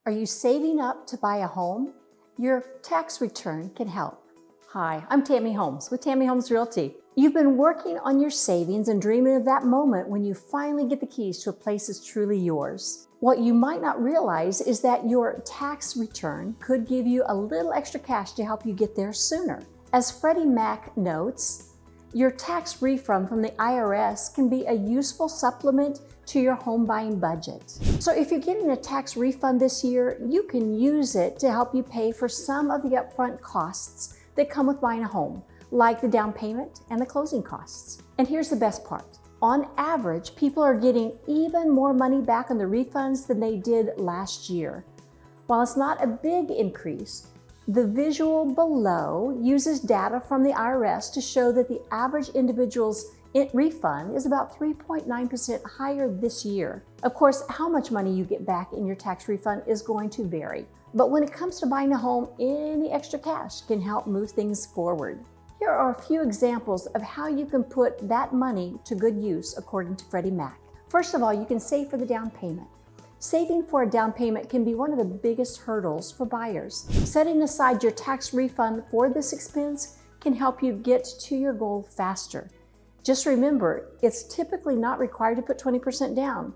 Are you saving up to buy a home? Your tax return can help. Hi, I'm Tami Holmes with Tami Holmes Realty. You've been working on your savings and dreaming of that moment when you finally get the keys to a place that's truly yours. What you might not realize is that your tax return could give you a little extra cash to help you get there sooner. As Freddie Mac notes, your tax refund from the IRS can be a useful supplement to your home buying budget. So if you're getting a tax refund this year, you can use it to help you pay for some of the upfront costs that come with buying a home, like the down payment and the closing costs. And here's the best part. On average, people are getting even more money back on the refunds than they did last year. While it's not a big increase, the visual below uses data from the IRS to show that the average individual's refund is about 3.9% higher this year. Of course, how much money you get back in your tax refund is going to vary. But when it comes to buying a home, any extra cash can help move things forward. Here are a few examples of how you can put that money to good use according to Freddie Mac. First of all, you can save for the down payment. Saving for a down payment can be one of the biggest hurdles for buyers. Setting aside your tax refund for this expense can help you get to your goal faster. Just remember, it's typically not required to put 20% down.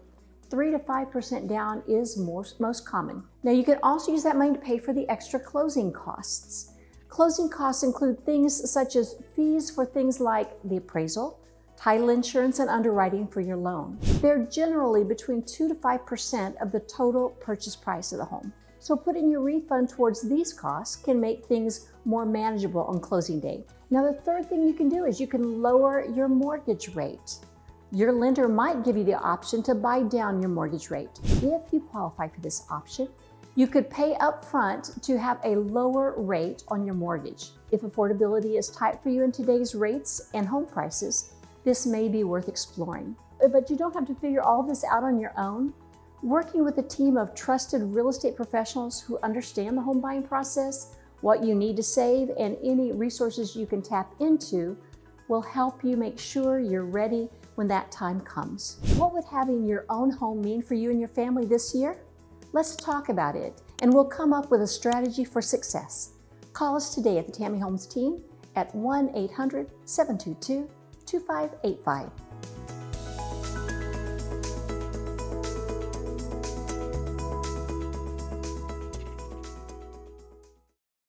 3 to 5% down is most common. Now you can also use that money to pay for the extra closing costs. Closing costs include things such as fees for things like the appraisal, title insurance, and underwriting for your loan. They're generally between 2 to 5% of the total purchase price of the home. So putting your refund towards these costs can make things more manageable on closing day. Now the third thing you can do is you can lower your mortgage rate. Your lender might give you the option to buy down your mortgage rate. If you qualify for this option, you could pay upfront to have a lower rate on your mortgage. If affordability is tight for you in today's rates and home prices, this may be worth exploring. But you don't have to figure all this out on your own. Working with a team of trusted real estate professionals who understand the home buying process, what you need to save, and any resources you can tap into will help you make sure you're ready when that time comes. What would having your own home mean for you and your family this year? Let's talk about it, and we'll come up with a strategy for success. Call us today at the Tami Holmes Team at 1-800-722-2585.